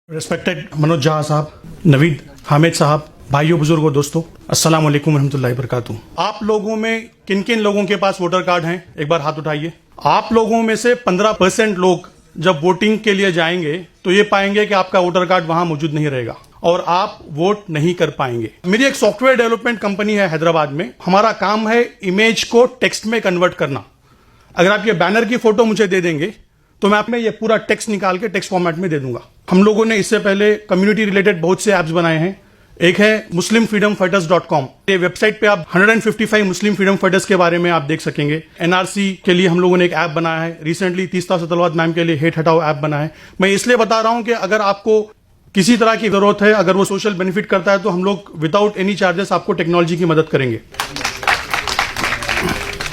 Respected Manoj जहाँ साहब, नवीद हामिद साहब, भाइयों बुजुर्गों दोस्तों, अस्सलाम वालेकुम रहमतुल्लाहि वबरकातुहू। आप लोगों में किन किन लोगों के पास वोटर कार्ड हैं, एक बार हाथ उठाइए। आप लोगों में से 15% लोग जब वोटिंग के लिए जाएंगे तो ये पाएंगे कि आपका वोटर कार्ड वहां मौजूद नहीं रहेगा और आप वोट नहीं कर पाएंगे। मेरी एक सॉफ्टवेयर डेवलपमेंट कंपनी है हैदराबाद में। हमारा काम है इमेज को टेक्स्ट में कन्वर्ट करना। अगर आप ये बैनर की फोटो मुझे दे देंगे तो मैं आप में ये पूरा टेक्स्ट निकाल के टेक्स्ट फॉर्मेट में दे दूंगा। हम लोगों ने इससे पहले कम्युनिटी रिलेटेड बहुत से ऐप्स बनाए हैं। एक है muslimfreedomfighters.com। ये वेबसाइट पे आप 155 मुस्लिम फ्रीडम फाइटर्स के बारे में आप देख सकेंगे। एनआरसी के लिए हम लोगों ने एक ऐप बनाया है। रिसेंटली तीस्ता सतलवाद मैम के लिए हेट हटाओ ऐप बना है। मैं इसलिए बता रहा हूं कि अगर आपको किसी तरह की जरूरत है, अगर वो सोशल बेनिफिट करता है, तो हम लोग विदाउट एनी चार्जेस आपको टेक्नोलॉजी की मदद करेंगे।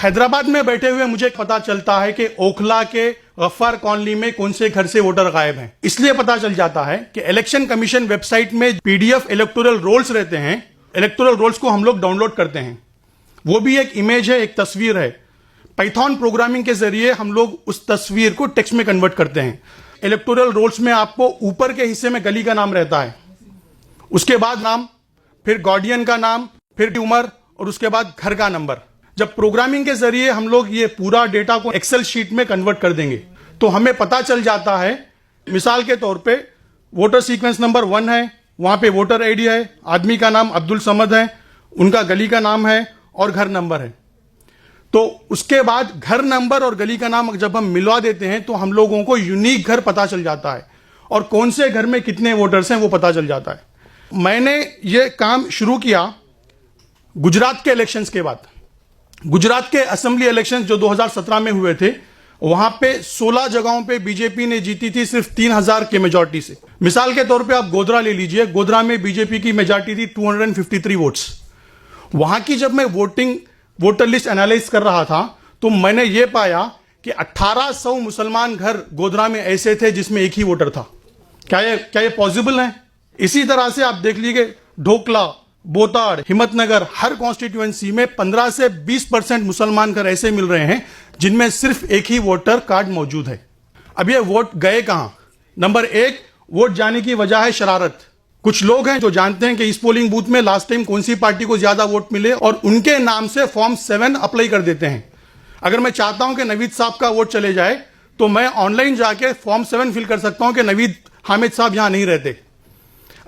हैदराबाद में बैठे हुए मुझे पता चलता है कि ओखला के गफ्फार कॉलोनी में कौन से घर से वोटर गायब हैं। इसलिए पता चल जाता है कि इलेक्शन कमीशन वेबसाइट में पीडीएफ इलेक्टोरल रोल्स रहते हैं। इलेक्टोरल रोल्स को हम लोग डाउनलोड करते हैं। वो भी एक इमेज है, एक तस्वीर है। पाइथन प्रोग्रामिंग के जरिए हम लोग उस तस्वीर को टेक्स्ट में कन्वर्ट करते हैं। इलेक्टोरल रोल्स में आपको ऊपर के हिस्से में गली का नाम रहता है, उसके बाद नाम, फिर गार्डियन का नाम, फिर उम्र और उसके बाद घर का नंबर। जब प्रोग्रामिंग के जरिए हम लोग ये पूरा डेटा को एक्सेल शीट में कन्वर्ट कर देंगे तो हमें पता चल जाता है, मिसाल के तौर पे वोटर सीक्वेंस नंबर 1 है, वहां पे वोटर आईडी है, आदमी का नाम अब्दुल समद है, उनका गली का नाम है और घर नंबर है। तो उसके बाद घर नंबर और गली का नाम जब हम मिलवा देते हैं तो हम लोगों को यूनिक घर पता चल जाता है और कौन से घर में कितने वोटर्स हैं वो पता चल जाता है। मैंने ये काम शुरू किया गुजरात के इलेक्शंस के बाद। गुजरात के असेंबली इलेक्शंस जो 2017 में हुए थे, वहां पे 16 जगहों पे बीजेपी ने जीती थी सिर्फ 3000 के मेजॉरिटी से। मिसाल के तौर पे आप गोधरा ले लीजिए। गोधरा में बीजेपी की मेजॉरिटी थी 253 वोट्स। वहां की जब मैं वोटर लिस्ट एनालाइज कर रहा था तो मैंने ये पाया कि 1800 मुसलमान घर गोधरा में ऐसे थे जिसमें एक ही वोटर था। क्या ये पॉसिबल है? इसी तरह से आप देख लीजिए ढोकला, बोताड़, हिम्मतनगर, हर कॉन्स्टिट्यूएंसी में 15 से 20% मुसलमान घर ऐसे मिल रहे हैं जिनमें सिर्फ एक ही वोटर कार्ड मौजूद है। अब ये वोट गए कहां? नंबर 1, वोट जाने की वजह है शरारत। कुछ लोग हैं जो जानते हैं कि इस पोलिंग बूथ में लास्ट टाइम कौन सी पार्टी को ज्यादा वोट मिले और उनके नाम से फॉर्म 7 अप्लाई कर देते हैं। अगर मैं चाहता हूं कि नवीद साहब का वोट चले जाए तो मैं ऑनलाइन जाके फॉर्म 7 फिल कर सकता हूं कि नवीद हामिद साहब यहां नहीं रहते।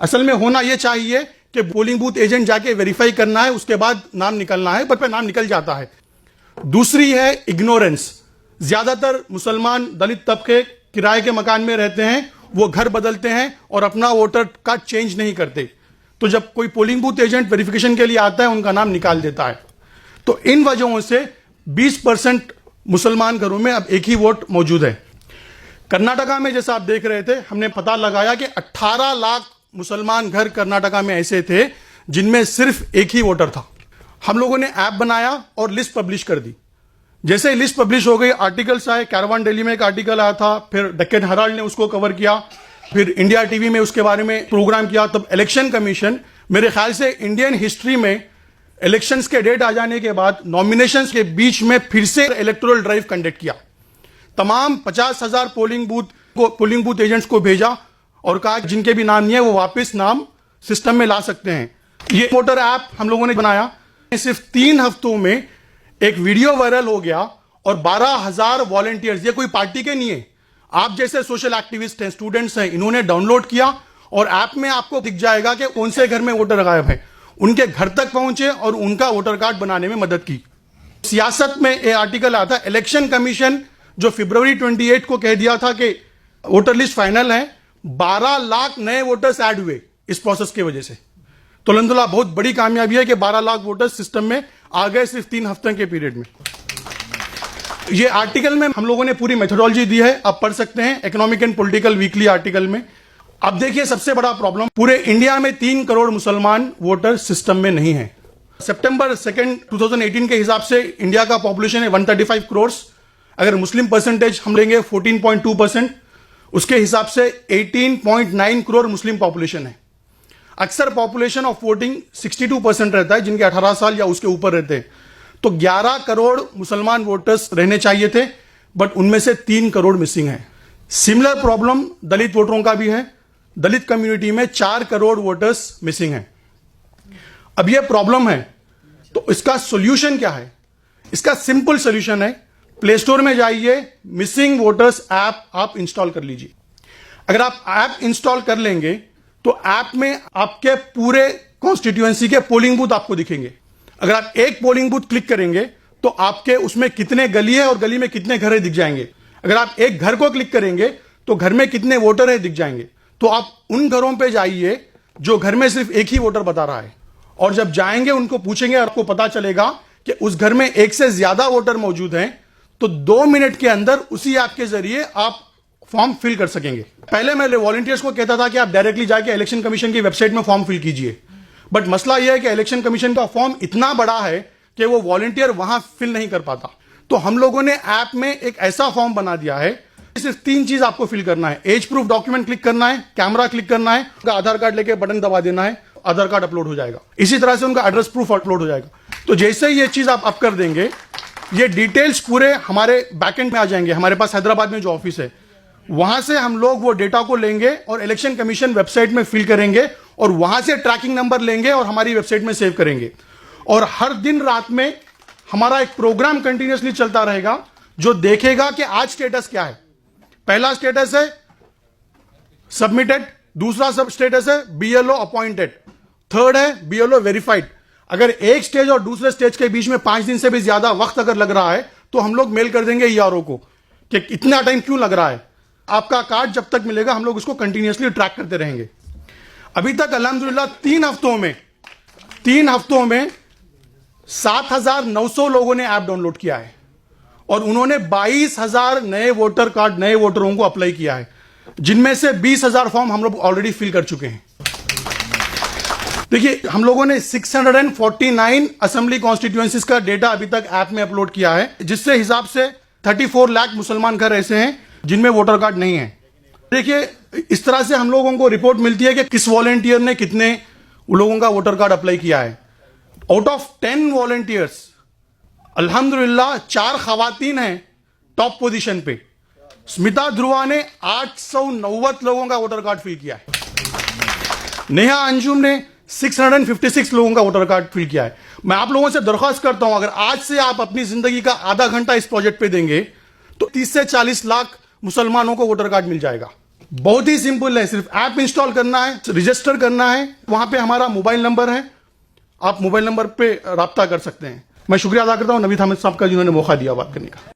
असल में होना यह चाहिए कि पोलिंग बूथ एजेंट जाके वेरीफाई करना है, उसके बाद नाम निकलना है, पर नाम निकल जाता है। दूसरी है इग्नोरेंस। ज्यादातर मुसलमान दलित तबके किराए के मकान में रहते हैं, वो घर बदलते हैं और अपना वोटर कार्ड चेंज नहीं करते। तो जब कोई पोलिंग बूथ एजेंट वेरिफिकेशन के लिए आता है उनका नाम निकाल देता है। तो इन वजहों से 20% मुसलमान घरों में अब एक ही वोट मौजूद है। कर्नाटका में जैसा आप देख रहे थे, हमने पता लगाया कि 18 लाख मुसलमान घर कर्नाटका में ऐसे थे जिनमें सिर्फ एक ही वोटर था। हम लोगों ने ऐप बनाया और लिस्ट पब्लिश कर दी। जैसे ही लिस्ट पब्लिश हो गई, आर्टिकल्स आए। कैरवान डेली में एक आर्टिकल आया था, फिर डेक्कन हेराल्ड ने उसको कवर किया, फिर इंडिया टीवी में उसके बारे में प्रोग्राम किया। तब इलेक्शन कमीशन, मेरे ख्याल से इंडियन हिस्ट्री में इलेक्शंस के डेट आ जाने के बाद नॉमिनेशंस के बीच में फिर से इलेक्टोरल ड्राइव कंडक्ट किया। तमाम 50,000 पोलिंग बूथ एजेंट्स को भेजा और कहा कि जिनके भी नाम नहीं है वो वापस नाम सिस्टम में ला सकते हैं। ये वोटर ऐप हम लोगों ने बनाया। सिर्फ 3 हफ्तों में एक वीडियो वायरल हो गया और 12,000 वॉलंटियर्स, ये कोई पार्टी के नहीं है, आप जैसे सोशल एक्टिविस्ट हैं, स्टूडेंट्स हैं, इन्होंने डाउनलोड किया और ऐप में आपको दिख जाएगा कि कौन से घर में वोटर गायब है। उनके घर तक पहुंचे और उनका वोटर कार्ड बनाने में मदद की। सियासत में एक आर्टिकल आता है, इलेक्शन कमीशन जो फरवरी 28 को कह दिया था कि वोटर लिस्ट फाइनल है, 12 लाख नए वोटर्स ऐड हुए इस प्रोसेस की वजह से। तो अल्हम्दुलिल्लाह बहुत बड़ी कामयाबी है कि 12 लाख वोटर्स सिस्टम में आ गए सिर्फ 3 हफ्ते के पीरियड में। ये आर्टिकल में हम लोगों ने पूरी मेथोडोलॉजी दी है, आप पढ़ सकते हैं, economic and political weekly article में। अब देखिए सबसे बड़ा प्रॉब्लम, पूरे इंडिया में 3 करोड़ मुसलमान वोटर सिस्टम में नहीं है। सितंबर 2, 2018 के हिसाब से इंडिया का पॉपुलेशन है 135 करोड़। अगर मुस्लिम परसेंटेज हम लेंगे 14.2%, उसके हिसाब से 18.9 करोड़ मुस्लिम पॉपुलेशन है। अक्सर पॉपुलेशन ऑफ वोटिंग 62% रहता है, जिनके 18 साल या उसके ऊपर रहते हैं। तो 11 करोड़ मुसलमान वोटर्स रहने चाहिए थे, बट उनमें से 3 करोड़ मिसिंग है। सिमिलर प्रॉब्लम दलित वोटरों का भी है। दलित कम्युनिटी में 4 करोड़ वोटर्स मिसिंग हैं। अब यह प्रॉब्लम है, तो इसका सॉल्यूशन क्या है? इसका सिंपल सॉल्यूशन है, प्ले स्टोर में जाइए, मिसिंग वोटर्स ऐप आप इंस्टॉल कर लीजिए। अगर आप ऐप इंस्टॉल कर लेंगे तो ऐप में आपके पूरे कॉन्स्टिट्यूएंसी के पोलिंग बूथ आपको दिखेंगे। अगर आप एक पोलिंग बूथ क्लिक करेंगे तो आपके उसमें कितने गली है और गली में कितने घर है दिख जाएंगे। अगर आप एक घर को क्लिक करेंगे तो घर में कितने वोटर है दिख जाएंगे। तो आप उन घरों पे जाइए जो घर में सिर्फ एक ही वोटर बता रहा है, और जब जाएंगे उनको पूछेंगे, आपको पता चलेगा कि उस घर में एक से ज्यादा वोटर मौजूद हैं, तो 2 मिनट के अंदर उसी ऐप के जरिए आप फॉर्म फिल कर सकेंगे। पहले मैं वॉलंटियर्स को कहता था कि आप डायरेक्टली जाके इलेक्शन कमीशन की वेबसाइट में फॉर्म फिल कीजिए, बट मसला यह है कि इलेक्शन कमीशन का फॉर्म इतना बड़ा है कि वो वॉलंटियर वहां फिल नहीं कर पाता। तो हम लोगों ने ऐप में एक ऐसा फॉर्म बना दिया है, सिर्फ 3 चीज आपको फिल करना है। एज प्रूफ डॉक्यूमेंट क्लिक करना है, कैमरा क्लिक करना है, उनका आधार कार्ड लेके बटन दबा देना है, आधार कार्ड अपलोड हो जाएगा। इसी तरह से उनका एड्रेस प्रूफ अपलोड हो जाएगा। तो जैसे ही ये चीज आप अप कर देंगे, ये डिटेल्स पूरे हमारे बैकएंड में आ जाएंगे। हमारे पास हैदराबाद में जो ऑफिस है, वहां से हम लोग वो डेटा को लेंगे और इलेक्शन कमीशन वेबसाइट में फिल करेंगे, और वहां से ट्रैकिंग नंबर लेंगे और हमारी वेबसाइट में सेव करेंगे। और हर दिन रात में हमारा एक प्रोग्राम कंटिन्यूअसली चलता रहेगा जो देखेगा कि आज स्टेटस क्या है। पहला स्टेटस है सबमिटेड, दूसरा सब स्टेटस है बीएलओ अपॉइंटेड, थर्ड है बीएलओ वेरीफाइड। अगर एक स्टेज और दूसरे स्टेज के बीच में 5 दिन से भी ज्यादा वक्त अगर लग रहा है तो हम लोग मेल कर देंगे ईआरओ को कि इतना टाइम क्यों लग रहा है। आपका कार्ड जब तक मिलेगा हम लोग उसको कंटिन्यूअसली ट्रैक करते रहेंगे। अभी तक अल्हम्दुलिल्लाह 3 हफ्तों में 7,900 लोगों ने ऐप डाउनलोड किया है और उन्होंने 22,000 नए वोटर कार्ड, नए वोटरों को अप्लाई किया है, जिनमें से 20,000 फॉर्म हम लोग ऑलरेडी फिल कर चुके हैं। देखिए, हम लोगों ने 649 असेंबली कॉन्स्टिट्यूएंसीज का डेटा अभी तक ऐप में अपलोड किया है, जिससे हिसाब से 34 लाख मुसलमान घर ऐसे हैं जिनमें वोटर कार्ड नहीं है। देखिए, इस तरह से हम लोगों को रिपोर्ट मिलती है कि किस वॉलंटियर ने कितने लोगों का वोटर कार्ड अप्लाई किया है। आउट ऑफ 10 वॉलंटियर्स अल्हम्दुलिल्लाह 4 खवातीन हैं टॉप पोजीशन पे। स्मिता ध्रुवा ने 890 लोगों का वोटर कार्ड फिल किया है। नेहा अंजुम ने 656 लोगों का वोटर कार्ड फिल किया है। मैं आप लोगों से दरख्वास्त करता हूं, अगर आज से आप अपनी जिंदगी का आधा घंटा इस प्रोजेक्ट पे देंगे तो 30 से 40 लाख मुसलमानों को वोटर कार्ड मिल जाएगा। बहुत ही सिंपल है, सिर्फ ऐप इंस्टॉल करना है, रजिस्टर करना है। वहां पे हमारा मोबाइल नंबर है, आप मोबाइल नंबर पे राब्ता कर सकते हैं। मैं शुक्रिया अदा करता हूं नवीद हामिद साहब का जिन्होंने मौका दिया बात करने का।